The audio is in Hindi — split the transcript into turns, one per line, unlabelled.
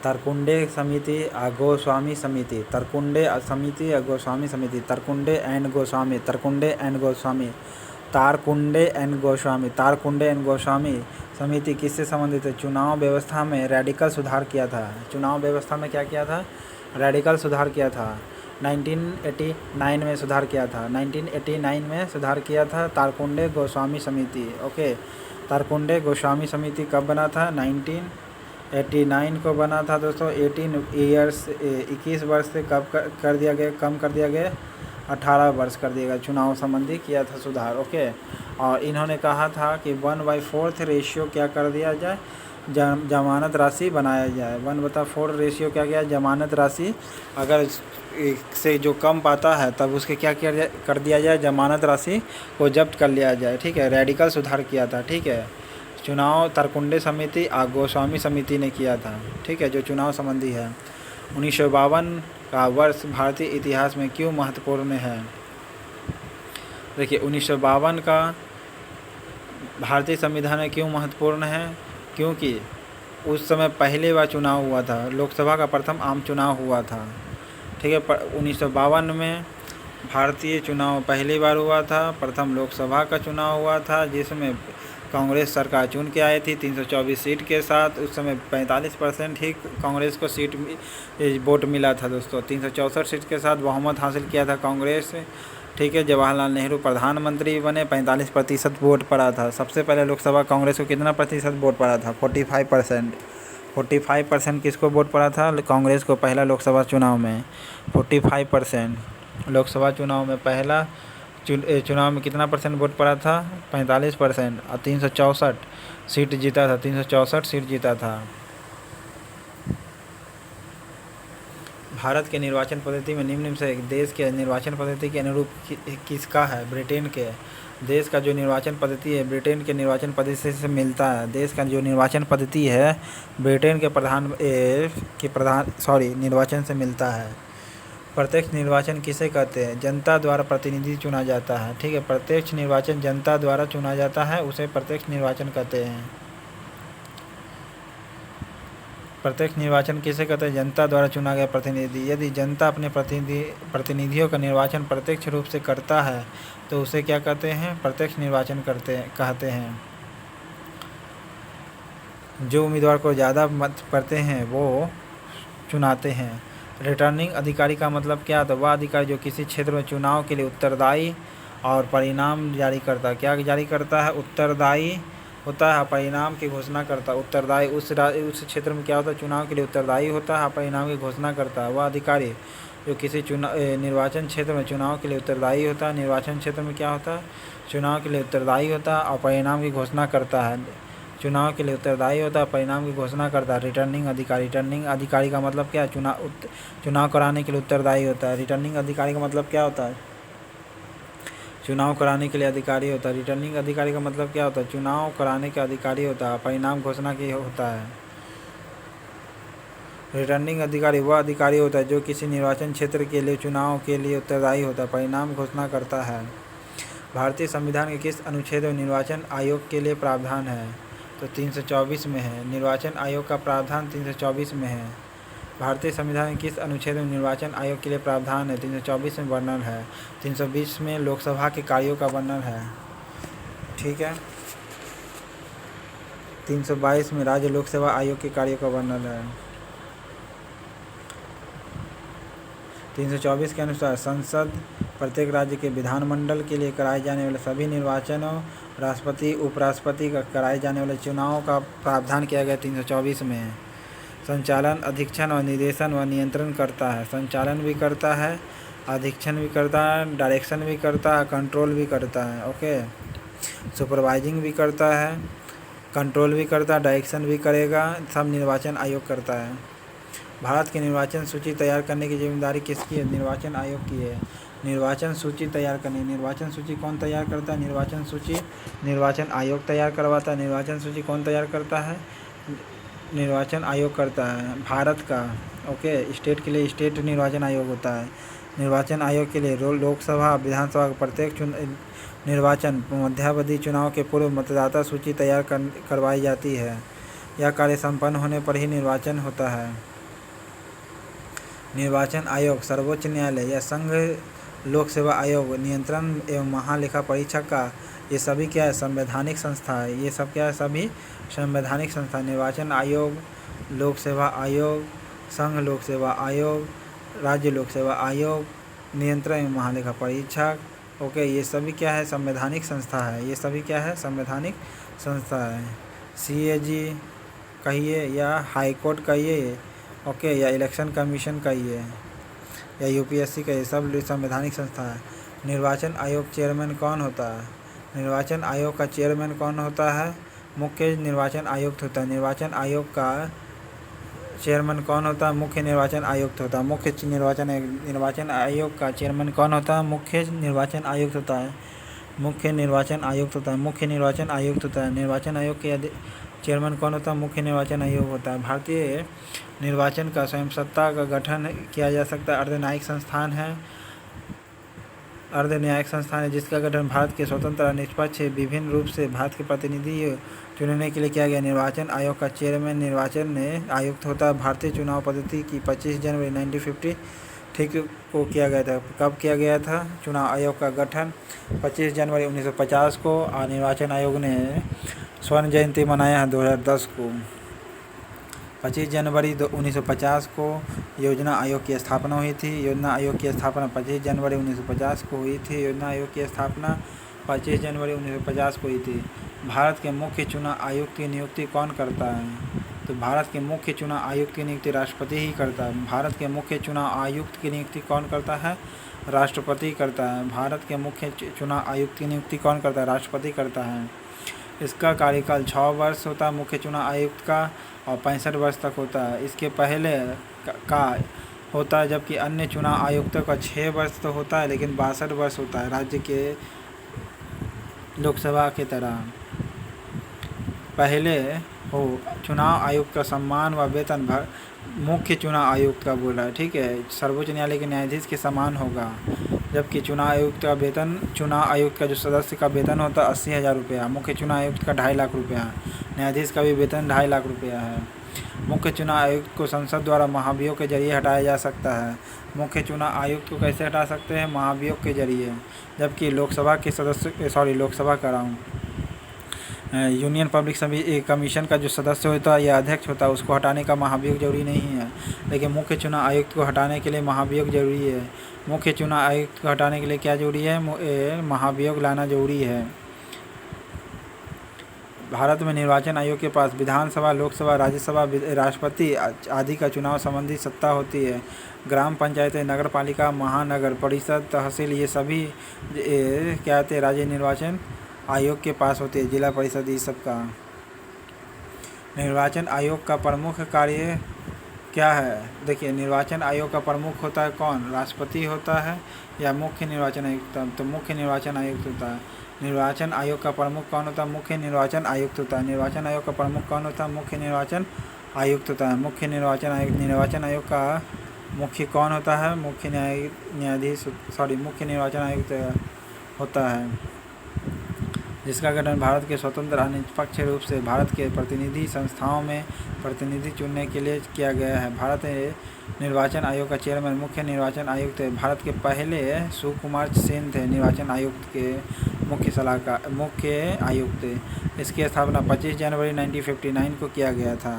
तरकुंडे समिति गोस्वामी समिति, तरकुंडे समिति गोस्वामी समिति, Tarkunde and Goswami, Tarkunde and Goswami, Tarkunde and Goswami, Tarkunde and Goswami समिति किससे संबंधित है? चुनाव व्यवस्था में रेडिकल सुधार किया था। चुनाव व्यवस्था में क्या किया था? रेडिकल सुधार किया था। 1989 में सुधार किया था। 1989 में सुधार किया था तारकुंडे गोस्वामी समिति। ओके, तारकुंडे गोस्वामी समिति कब बना था? 1989 को बना था दोस्तों। 21 वर्ष से कब कर दिया गया, कम कर दिया गया, 18 वर्ष कर दिया गया। चुनाव संबंधी किया था सुधार। ओके, और इन्होंने कहा था कि 1/4 रेशियो क्या कर दिया जाए? जमानत राशि बनाया जाए। 1/4 रेशियो क्या किया? जमानत राशि अगर से जो कम पाता है तब उसके क्या कर दिया जाए? जमानत राशि को जब्त कर लिया जाए। ठीक है, रेडिकल सुधार किया था। ठीक है, चुनाव तरकुंडे समिति गोस्वामी समिति ने किया था। ठीक है, जो चुनाव संबंधी है। 1952 का वर्ष भारतीय इतिहास में क्यों महत्वपूर्ण है? देखिए, 1952 का भारतीय संविधान में क्यों महत्वपूर्ण है? क्योंकि उस समय पहली बार चुनाव हुआ था, लोकसभा का प्रथम आम चुनाव हुआ था। ठीक है, 1952 में भारतीय चुनाव पहली बार हुआ था, प्रथम लोकसभा का चुनाव हुआ था, जिसमें कांग्रेस सरकार चुन के आई थी 324 सीट के साथ। उस समय 45% ही कांग्रेस को सीट वोट मिला था दोस्तों। 364 सीट के साथ बहुमत हासिल किया था कांग्रेस। ठीक है, जवाहरलाल नेहरू प्रधानमंत्री बने, 45% वोट पड़ा था। सबसे पहले लोकसभा कांग्रेस को कितना प्रतिशत वोट पड़ा था? 45%। 45% किसको वोट पड़ा था? कांग्रेस को पहला लोकसभा चुनाव में 45%। लोकसभा चुनाव में पहला चुनाव में कितना परसेंट वोट पड़ा था? 45%। और 364 सीट जीता था। 364 सीट जीता था। भारत के निर्वाचन पद्धति में निम्न से एक देश के निर्वाचन पद्धति के अनुरूप किसका है? ब्रिटेन के। देश का जो निर्वाचन पद्धति है ब्रिटेन के निर्वाचन पद्धति से मिलता है। देश का जो निर्वाचन पद्धति है ब्रिटेन के निर्वाचन से मिलता है। प्रत्यक्ष निर्वाचन किसे कहते हैं? जनता द्वारा प्रतिनिधि चुना जाता है। ठीक है, प्रत्यक्ष निर्वाचन जनता द्वारा चुना जाता है, उसे प्रत्यक्ष निर्वाचन कहते हैं। प्रत्यक्ष निर्वाचन किसे कहते हैं? जनता द्वारा चुना गया प्रतिनिधि। यदि जनता अपने प्रतिनिधियों का निर्वाचन प्रत्यक्ष रूप से करता है तो उसे क्या कहते हैं? प्रत्यक्ष निर्वाचन कहते हैं। जो उम्मीदवार को ज़्यादा मत पड़ते हैं वो चुनाते हैं। रिटर्निंग अधिकारी का मतलब क्या था? वह अधिकारी जो किसी क्षेत्र में चुनाव के लिए उत्तरदायी और परिणाम जारी करता है। क्या जारी करता है? उत्तरदायी होता है, परिणाम की घोषणा करता है। उत्तरदायी उस क्षेत्र में क्या होता है? चुनाव के लिए उत्तरदायी होता है, परिणाम की घोषणा करता है। वह अधिकारी जो किसी निर्वाचन क्षेत्र में चुनाव के लिए उत्तरदायी होता है। निर्वाचन क्षेत्र में क्या होता है? चुनाव के लिए उत्तरदायी होता है और परिणाम की घोषणा करता है। चुनाव के लिए उत्तरदायी होता है, परिणाम की घोषणा करता है। रिटर्निंग अधिकारी। रिटर्निंग अधिकारी का मतलब क्या है? चुनाव कराने के लिए उत्तरदायी होता है। रिटर्निंग अधिकारी का मतलब क्या होता है? चुनाव कराने के लिए अधिकारी होता है। रिटर्निंग अधिकारी का मतलब क्या होता है? चुनाव कराने का अधिकारी होता है, परिणाम घोषणा की होता है। रिटर्निंग अधिकारी वह अधिकारी होता है जो किसी निर्वाचन क्षेत्र के लिए चुनाव के लिए उत्तरदायी होता है, परिणाम घोषणा करता है। भारतीय संविधान के किस अनुच्छेद में निर्वाचन आयोग के लिए प्रावधान है? तो 324 में है। निर्वाचन आयोग का प्रावधान 324 में है। भारतीय संविधान के किस अनुच्छेद में निर्वाचन आयोग के लिए प्रावधान है? 324 में वर्णन है। 320 में लोकसभा के कार्यों का वर्णन है। ठीक है, 322 में राज्य लोकसेवा आयोग के कार्यों का वर्णन है। 324 के अनुसार संसद प्रत्येक राज्य के विधानमंडल के लिए कराए जाने वाले सभी निर्वाचनों, राष्ट्रपति उपराष्ट्रपति का कराए जाने वाले चुनाव का प्रावधान किया गया 324 में। संचालन, अधीक्षण और निर्देशन व नियंत्रण करता है। संचालन भी करता है, अधीक्षण भी करता है, डायरेक्शन भी करता है, कंट्रोल भी करता है। ओके, सुपरवाइजिंग भी करता है, कंट्रोल भी करता है, डायरेक्शन भी करेगा, सब निर्वाचन आयोग करता है। भारत की निर्वाचन सूची तैयार करने की जिम्मेदारी किसकी है? निर्वाचन आयोग की है। निर्वाचन सूची तैयार करनी। निर्वाचन सूची कौन तैयार करता है? निर्वाचन सूची निर्वाचन आयोग तैयार करवाता है। निर्वाचन सूची कौन तैयार करता है? निर्वाचन आयोग करता है भारत का। ओके, स्टेट के लिए स्टेट निर्वाचन आयोग होता है। निर्वाचन आयोग के लिए लोकसभा विधानसभा का प्रत्येक निर्वाचन मध्यावधि चुनाव के पूर्व मतदाता सूची तैयार करवाई जाती है। यह कार्य संपन्न होने पर ही निर्वाचन होता है। निर्वाचन आयोग, सर्वोच्च न्यायालय या संघ लोक सेवा आयोग, नियंत्रण एवं महालेखा परीक्षक का, ये सभी क्या है? संवैधानिक संस्था है। ये सब क्या है? सभी संवैधानिक संस्था। निर्वाचन आयोग, लोक सेवा आयोग, संघ लोक सेवा आयोग, राज्य लोक सेवा आयोग, नियंत्रण एवं महालेखा परीक्षक, ओके, ये सभी क्या है? संवैधानिक संस्था है। ये सभी क्या है? संवैधानिक संस्था है। CAG कहिए या हाई कोर्ट कहिए, ओके, या इलेक्शन कमीशन कहिए या UPSC कहिए, सब संवैधानिक संस्था है। निर्वाचन आयोग चेयरमैन कौन होता है? निर्वाचन आयोग का चेयरमैन कौन होता है? मुख्य निर्वाचन आयुक्त होता है। निर्वाचन आयोग का चेयरमैन कौन होता है? मुख्य निर्वाचन आयुक्त होता है। निर्वाचन आयोग का चेयरमैन कौन होता है? मुख्य निर्वाचन आयुक्त होता है। मुख्य निर्वाचन आयुक्त होता है। मुख्य निर्वाचन आयुक्त होता है। निर्वाचन आयोग के चेयरमैन कौन होता है? मुख्य निर्वाचन आयोग होता है। भारतीय निर्वाचन का स्वयं सत्ता का गठन किया जा सकता है। अर्धन्यायिक संस्थान है। अर्धन्यायिक संस्थान है जिसका गठन भारत के स्वतंत्र और निष्पक्ष विभिन्न रूप से भारत के प्रतिनिधि चुनने के लिए किया गया। निर्वाचन आयोग का चेयरमैन निर्वाचन आयुक्त होता है। भारतीय चुनाव पद्धति की 25 जनवरी 1950 ठीक को किया गया था। कब किया गया था चुनाव आयोग का गठन? 25 जनवरी 1950 को। और निर्वाचन आयोग ने स्वर्ण जयंती मनाया है 2010 को। 25 जनवरी 1950 को योजना आयोग की स्थापना हुई थी। योजना आयोग की स्थापना 25 जनवरी 1950 को हुई थी। योजना आयोग की स्थापना 25 जनवरी 1950 को हुई थी। भारत के मुख्य चुनाव आयुक्त की नियुक्ति कौन करता है? तो भारत के मुख्य चुनाव आयुक्त की नियुक्ति राष्ट्रपति ही करता है। भारत के मुख्य चुनाव आयुक्त की नियुक्ति कौन करता है? राष्ट्रपति करता है। भारत के मुख्य चुनाव आयुक्त की नियुक्ति कौन करता है? राष्ट्रपति करता है। इसका कार्यकाल 6 वर्ष होता है मुख्य चुनाव आयुक्त का, और 65 वर्ष तक होता है। इसके पहले का होता है, जबकि अन्य चुनाव आयुक्तों का 6 वर्ष तो होता है लेकिन 62 वर्ष होता है राज्य के लोकसभा की तरह। पहले हो चुनाव आयुक्त का सम्मान व वेतन मुख्य चुनाव आयुक्त का बोला है, ठीक है, सर्वोच्च न्यायालय के न्यायाधीश के समान होगा। जबकि चुनाव आयुक्त का वेतन, चुनाव आयुक्त का जो सदस्य का वेतन होता है 80,000 रुपया, मुख्य चुनाव आयुक्त का 2.5 लाख रुपया, न्यायाधीश का भी वेतन 2.5 लाख रुपया है। मुख्य चुनाव आयुक्त को संसद द्वारा महाभियोग के जरिए हटाया जा सकता है। मुख्य चुनाव आयुक्त को कैसे हटा सकते हैं? महाभियोग के जरिए। जबकि लोकसभा के सदस्य, लोकसभा का रहा हूँ, यूनियन पब्लिक कमीशन का जो सदस्य होता है या अध्यक्ष होता है उसको हटाने का महाभियोग जरूरी नहीं है, लेकिन मुख्य चुनाव आयुक्त को हटाने के लिए महाभियोग जरूरी है। मुख्य चुनाव आयुक्त को हटाने के लिए क्या जरूरी है? महाभियोग लाना जरूरी है। भारत में निर्वाचन आयोग के पास विधानसभा, लोकसभा, राज्यसभा, राष्ट्रपति आदि का चुनाव संबंधी सत्ता होती है। ग्राम पंचायतें, नगर पालिका, महानगर परिषद, तहसील, ये सभी क्या होते हैं? राज्य निर्वाचन आयोग के पास होते हैं। जिला परिषद ये सब का। निर्वाचन आयोग का प्रमुख कार्य क्या है? देखिए, निर्वाचन आयोग का प्रमुख होता है कौन? राष्ट्रपति होता है या मुख्य निर्वाचन आयुक्त? तो मुख्य निर्वाचन आयुक्त होता है। निर्वाचन आयोग का प्रमुख कौन होता है? मुख्य निर्वाचन आयुक्त होता है। निर्वाचन आयोग का प्रमुख कौन होता है? मुख्य निर्वाचन आयुक्त होता है। मुख्य निर्वाचन आयुक्त। निर्वाचन आयोग का मुख्य कौन होता है? मुख्य मुख्य निर्वाचन आयुक्त होता है, जिसका गठन भारत के स्वतंत्र और निष्पक्ष रूप से भारत के प्रतिनिधि संस्थाओं में प्रतिनिधि चुनने के लिए किया गया है। भारत निर्वाचन आयोग का चेयरमैन मुख्य निर्वाचन आयुक्त है। भारत के पहले सुकुमार सेन थे निर्वाचन आयुक्त के मुख्य आयुक्त। इसकी स्थापना 25 जनवरी 1959 को किया गया था।